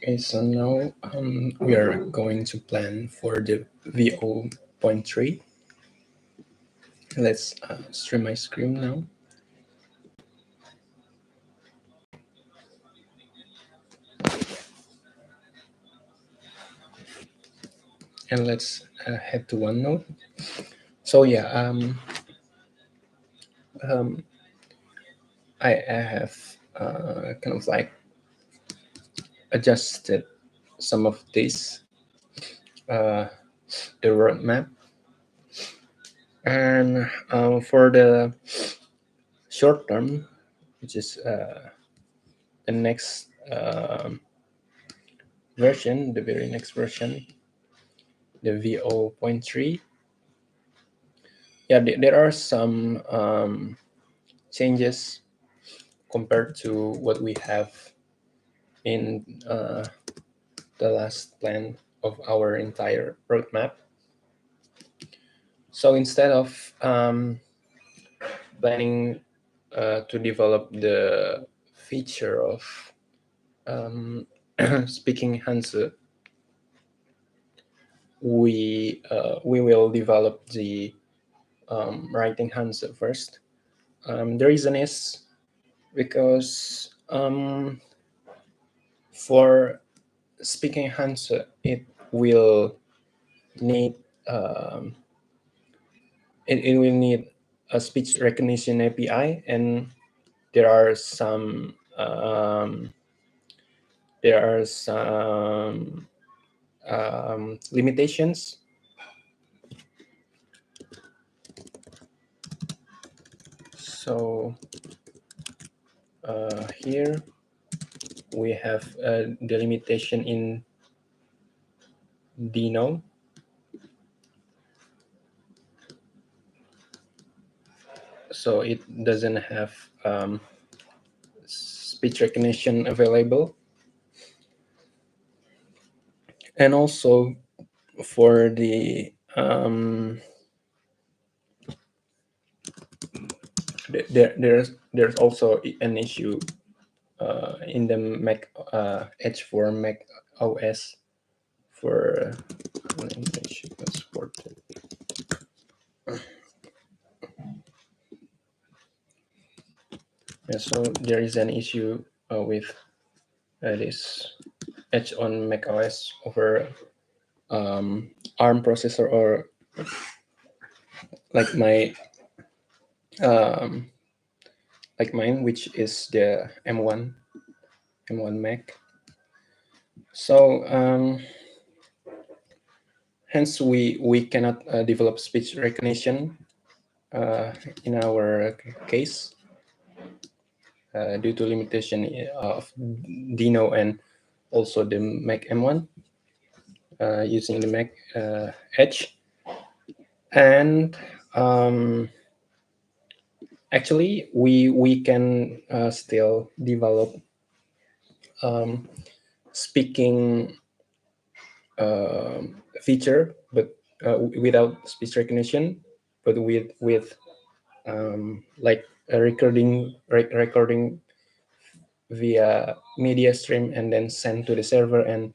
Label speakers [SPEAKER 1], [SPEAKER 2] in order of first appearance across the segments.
[SPEAKER 1] Okay, so now we are going to plan for the v0.3. Let's stream my screen now. And let's head to OneNote. So yeah, I have kind of like adjusted some of this, the roadmap. And for the short term, which is the next version, the very next version, the v0.3. Yeah, there are some changes compared to what we have in the last plan of our entire roadmap. So instead of planning to develop the feature of speaking Hanzi, we will develop the writing Hanzi first. The reason is because for speaking Hanzi, it will need it will need a speech recognition API, and there are some limitations. So here we have the limitation in Dino. So it doesn't have speech recognition available. And also for the there's also an issue in the Mac Edge for Mac OS for language supported. Yeah, so there is an issue with this Edge on Mac OS over ARM processor, or like mine, which is the M1 Mac. So hence we cannot develop speech recognition in our case due to limitation of Dino and also the Mac M1 using the Mac Edge. And actually we can still develop speaking feature, but without speech recognition, but with like a recording via media stream and then send to the server, and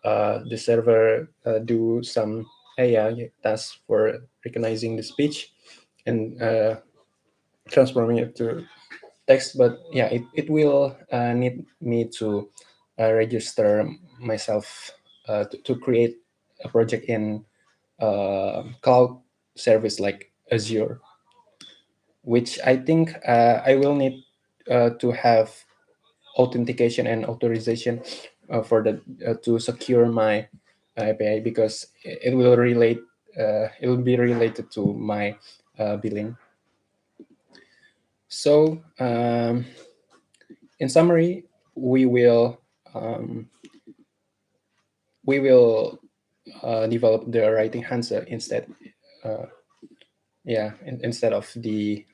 [SPEAKER 1] the server do some AI tasks for recognizing the speech and transforming it to text. But yeah, it will need me to register myself to create a project in cloud service like Azure, which I think I will need to have authentication and authorization for the to secure my API, because it will be related to my billing. So in summary, we will develop the writing Hansa instead. Instead of the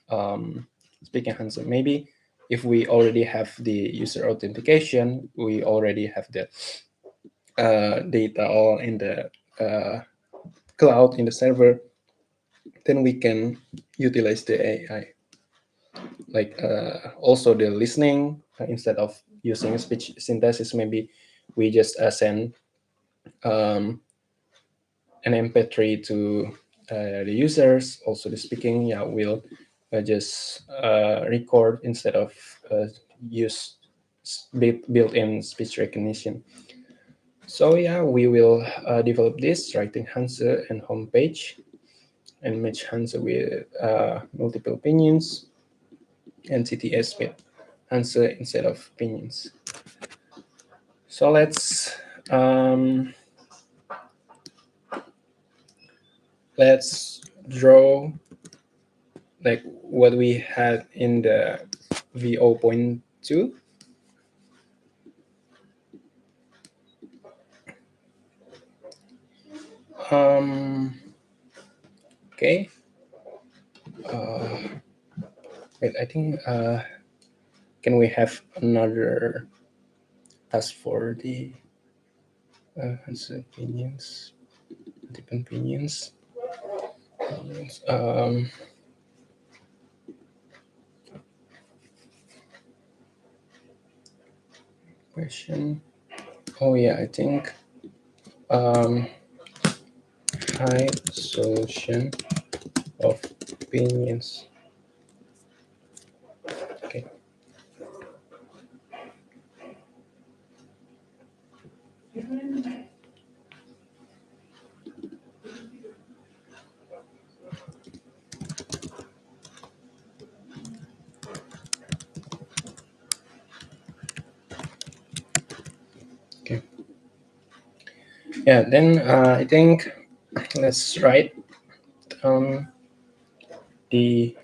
[SPEAKER 1] speaking Hansa. Maybe if we already have the user authentication, we already have the data all in the cloud, in the server, then we can utilize the AI. Like also the listening, instead of using speech synthesis, maybe we just send an MP3 to the users. Also the speaking, yeah, will just record instead of use built-in speech recognition. So yeah, we will develop this writing Hanse and homepage, and match Hanse with multiple opinions, and CTS with Hanse instead of opinions. So let's draw like what we had in the v0.2. Okay. Wait, I think can we have another task for the opinions, different opinions? Question. Oh yeah, I think high solution of opinions. Okay. Okay. Yeah. Then I think let's write the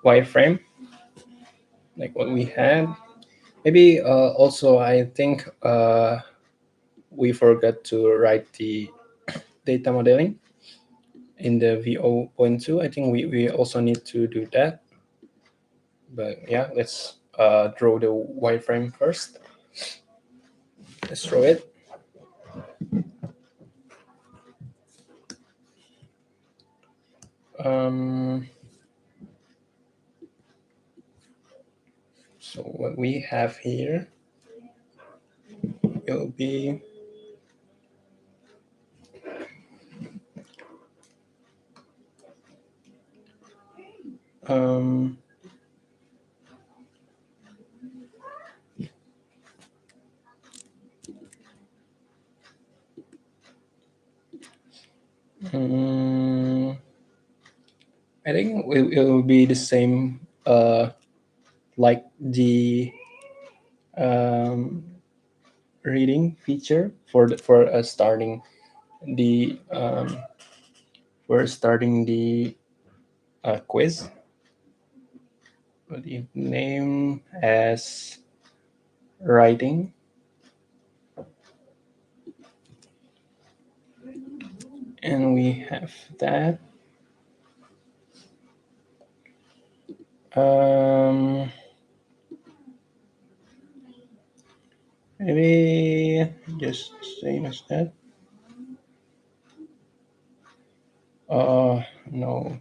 [SPEAKER 1] wireframe like what we had. Maybe also I think we forgot to write the data modeling in the v0.2. I think we also need to do that. But yeah, let's draw the wireframe first. Let's draw it. So what we have here will be um, I think it will be the same like the reading feature for starting the quiz. The name as writing, and we have that. Maybe just same as that. No.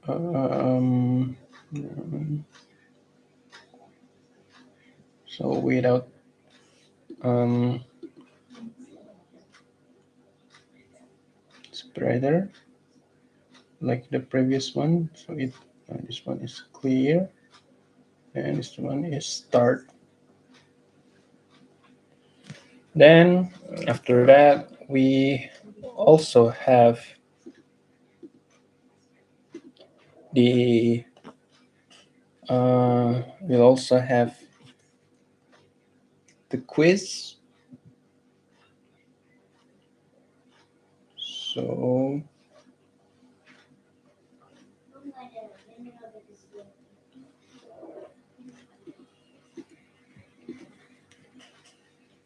[SPEAKER 1] Um, so without spreader like the previous one. So this one is clear, and this one is start. Then after that, we also have the we'll also have the quiz. So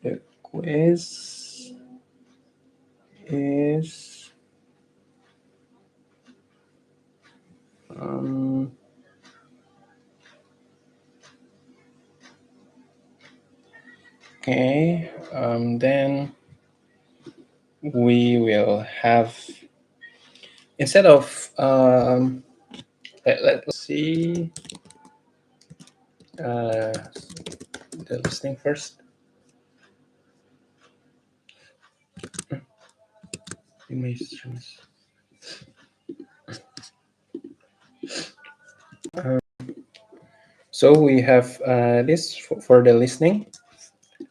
[SPEAKER 1] the quiz is okay. Then we will have, instead of let's see the listening first. Image streams. So we have this for the listening,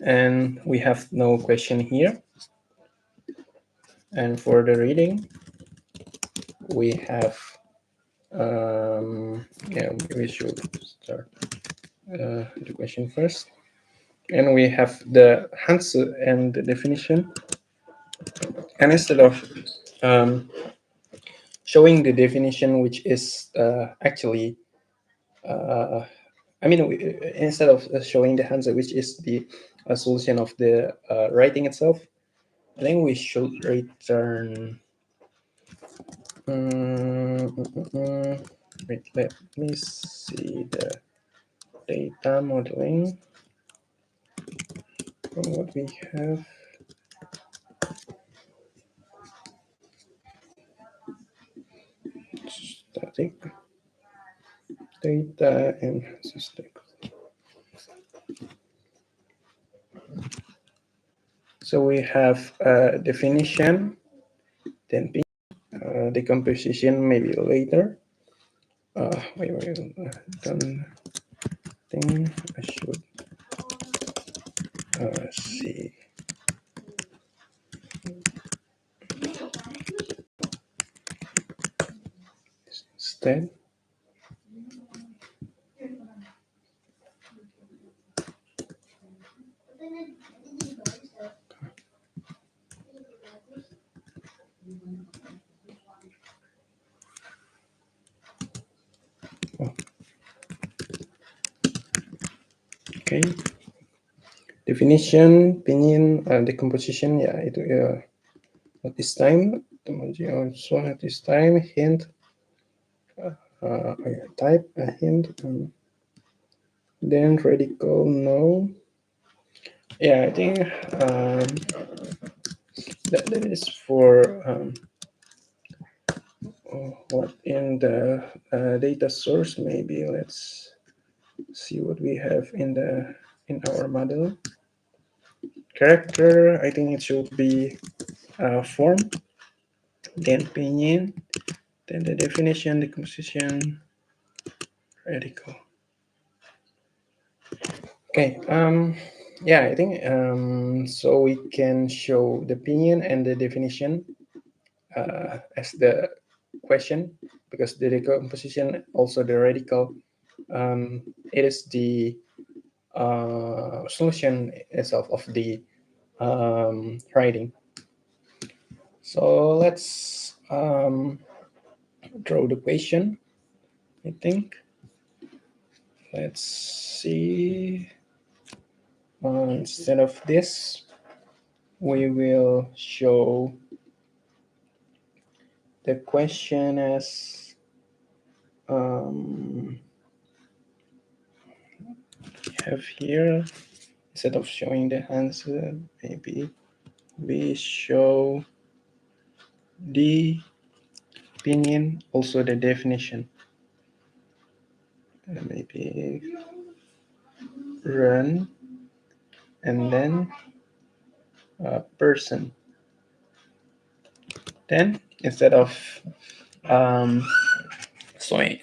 [SPEAKER 1] and we have no question here. And for the reading, we have, yeah, we should start the question first. And we have the answer and the definition. And instead of showing the definition, which is actually, I mean, instead of showing the answer, which is the solution of the writing itself, I think we should return. Wait, let me see the data modeling from what we have. Static data and static. So we have a definition, then decomposition maybe later. Wait, don't think I should see. Instead, okay. Definition, opinion, decomposition. Yeah, it at this time. Also at this time, hint. Type a hint. Then radical no. Yeah, I think that is for what in the data source. Maybe let's see what we have in our model. Character, I think it should be form, then opinion, then the definition, the composition, radical. Okay. Yeah, I think so. We can show the opinion and the definition as the question, because the decomposition, also the radical, it is the solution itself of the writing. So let's draw the question, I think. Let's see. Instead of this, we will show the question as have here. Instead of showing the answer, maybe we show the opinion, also the definition. Maybe run, and then person. Then instead of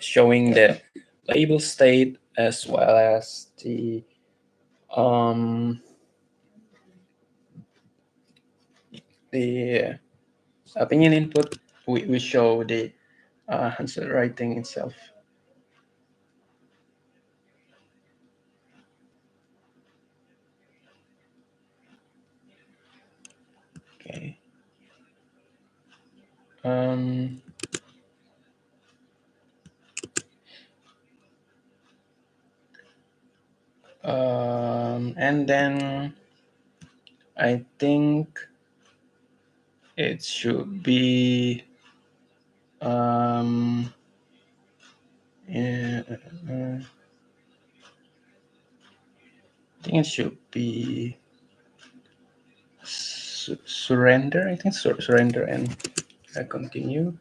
[SPEAKER 1] showing the label state as well as the opinion input, we show the answer writing itself. Okay. And then I think it should be yeah, I think it should be surrender. I think surrender and continue.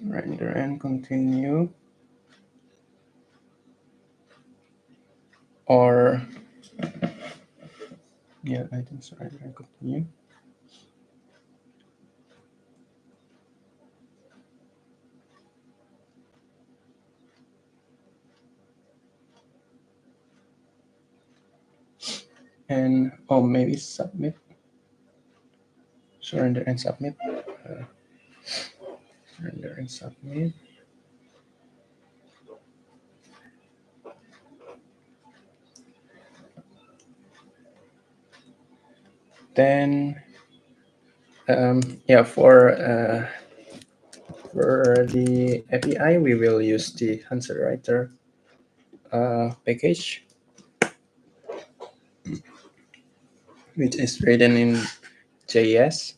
[SPEAKER 1] Render and continue, or yeah, I think so. Render and continue. And oh, maybe submit. Surrender and submit. Surrender and submit. Then yeah, for the API, we will use the answer writer package, which is written in JS.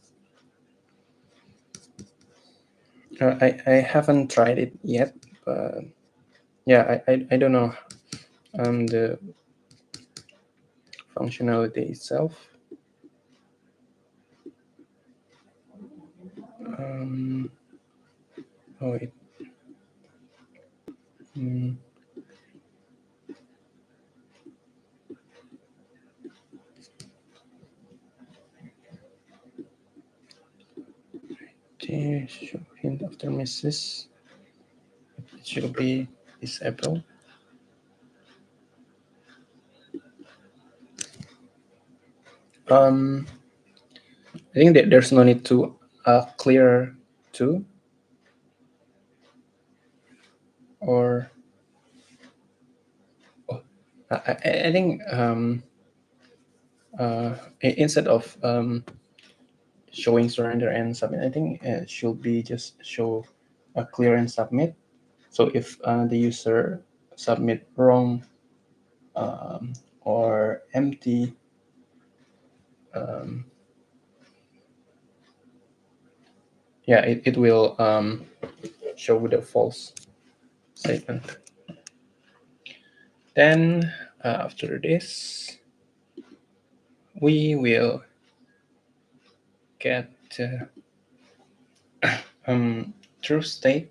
[SPEAKER 1] I haven't tried it yet, but yeah, I don't know the functionality itself. Oh, it. Show hint after misses. It should be disabled. I think that there's no need to clear to, or I think instead of showing surrender and submit, I think it should be just show a clear and submit. So if the user submit wrong or empty, yeah, it will show the false statement. Then after this, we will get true state.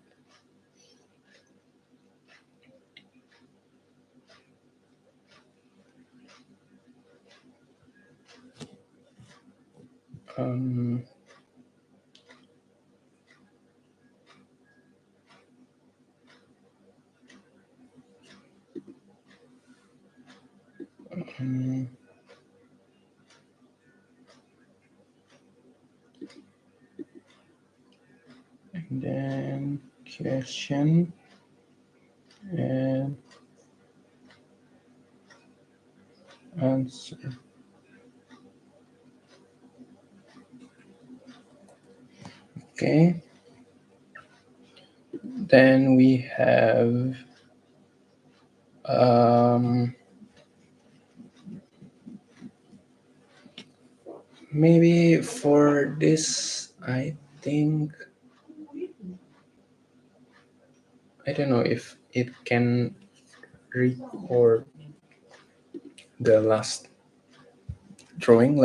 [SPEAKER 1] And then question and answer. Okay. Then we have maybe for this, I think, I don't know if it can record the last drawing.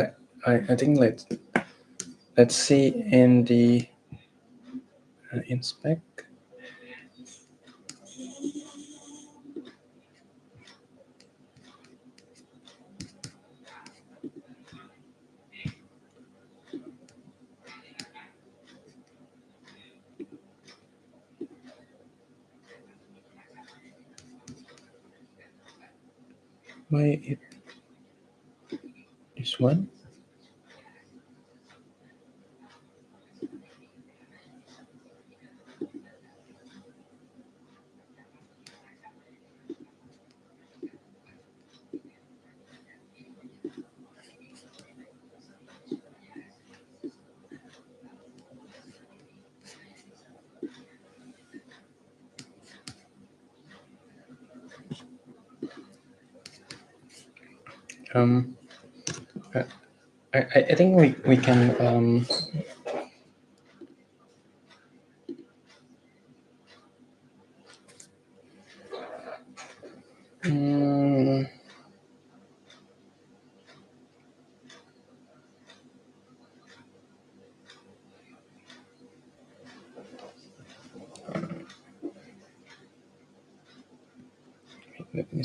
[SPEAKER 1] I think let's see in the inspect. Why it this one? I think we can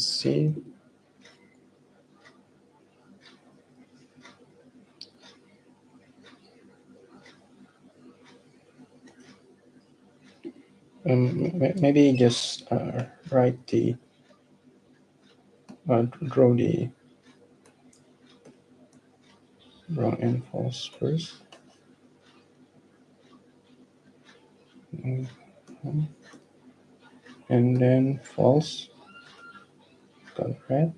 [SPEAKER 1] see. Maybe just write the draw the wrong and false first. And then false, color red.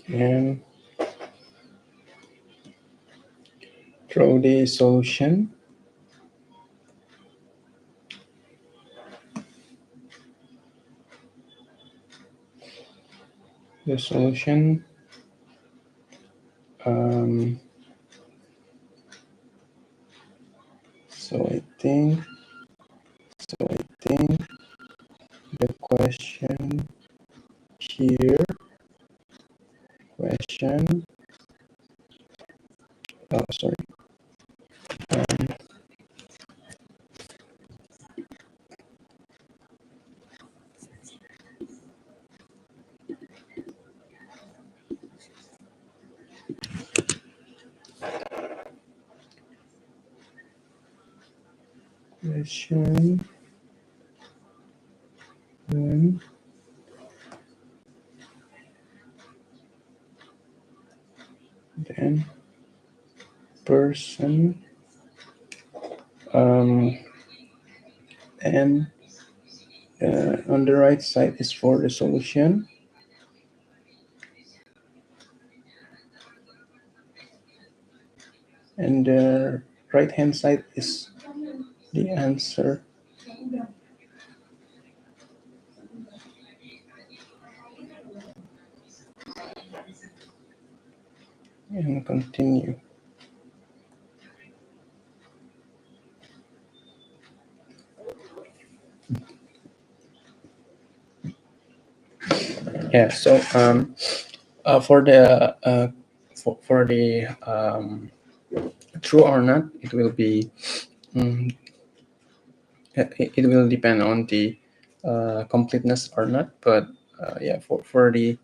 [SPEAKER 1] And draw the solution. The solution. So I think the question here, question, oh sorry, question, then person, and on the right side is for the solution. And the right hand side is the answer. And continue. Yeah, so for the true or not, it will be it will depend on the completeness or not. But yeah, for the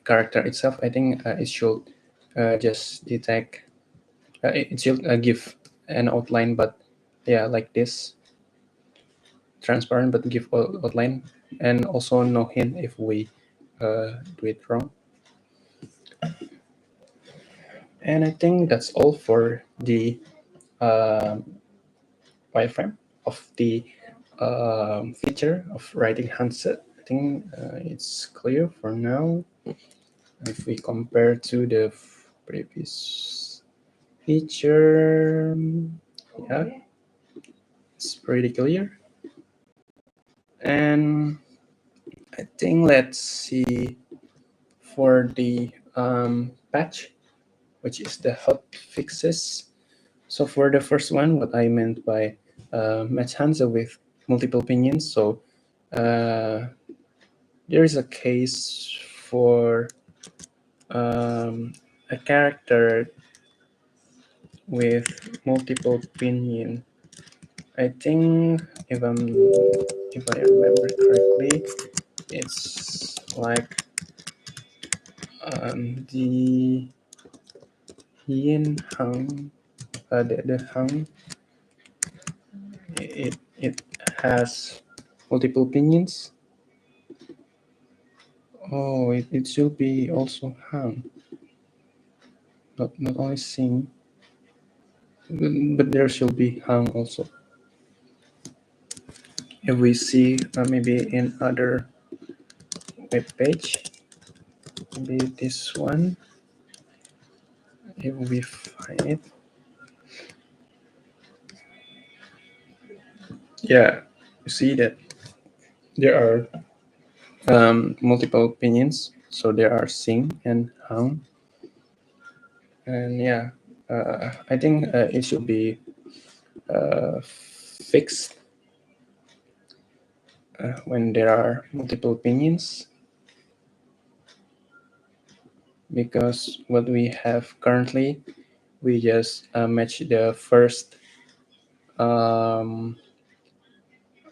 [SPEAKER 1] character itself, I think it should just detect. It should give an outline, but yeah, like this, transparent but give outline, and also no hint if we do it wrong. And I think that's all for the wireframe of the feature of writing handset. I think it's clear for now. If we compare to the previous feature, yeah, it's pretty clear. And I think let's see for the patch, which is the hot fixes. So for the first one, what I meant by match Hansa with multiple opinions. So there is a case for a character with multiple opinion. I think if I remember correctly, it's like the yin hang, the hang. It has multiple opinions. Oh, it should be also hang, not only sing, but there should be hang also. If we see maybe in other web page, maybe this one, if we find it, yeah, you see that there are multiple opinions. So there are sing and hang, and yeah, I think it should be fixed when there are multiple opinions, because what we have currently, we just match the first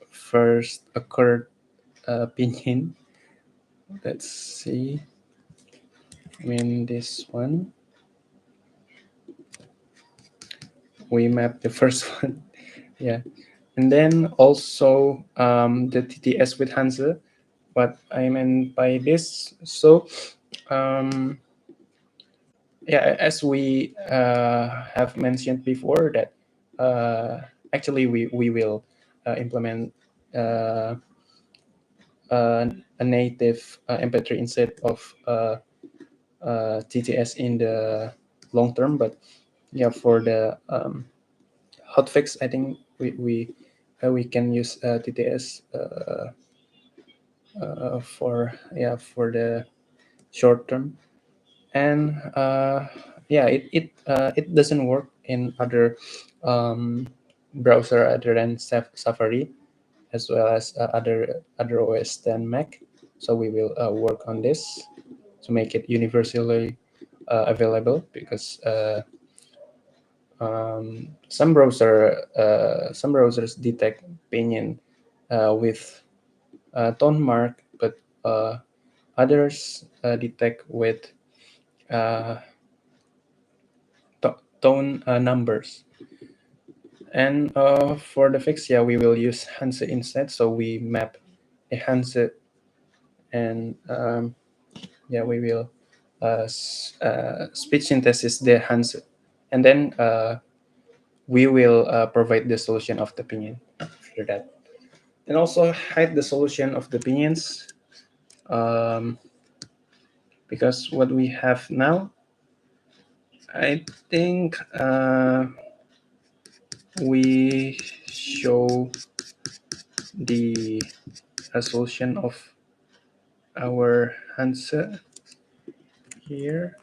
[SPEAKER 1] first occurred pinyin. Let's see. This one, we map the first one. Yeah, and then also the TTS with Hanse. What I meant by this, so yeah, as we have mentioned before, that actually we will implement a native MP3 instead of TTS in the long term. But yeah, for the hotfix, I think we can use TTS for the short term. And yeah, it doesn't work in other browser other than Safari, as well as other OS than Mac. So we will work on this to make it universally available, because some browsers detect pinyin with tone mark, but others detect with uh, tone numbers. And for the fix, yeah, we will use Hanse instead. So we map a Hanse, and yeah, we will speech synthesis the Hanse, and then we will provide the solution of the pinyin after that, and also hide the solution of the pinions, um, because what we have now, I think we show the solution of our Hanse here.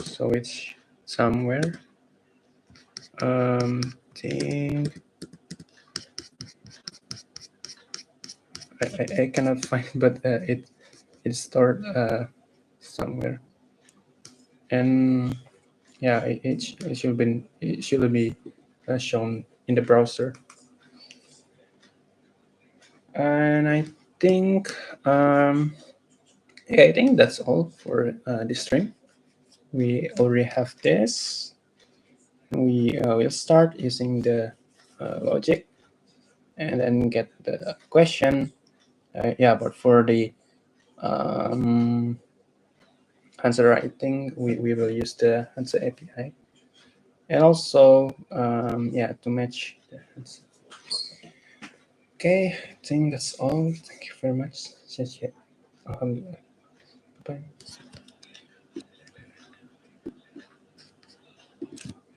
[SPEAKER 1] So it's somewhere. Think I cannot find, but it's stored somewhere, and yeah, it should be shown in the browser. And I think yeah, I think that's all for this stream. We already have this. We will start using the logic, and then get the question. Yeah, but for the answer writing, we will use the answer API. And also, yeah, to match the answer. Okay, I think that's all. Thank you very much. 谢谢。Bye.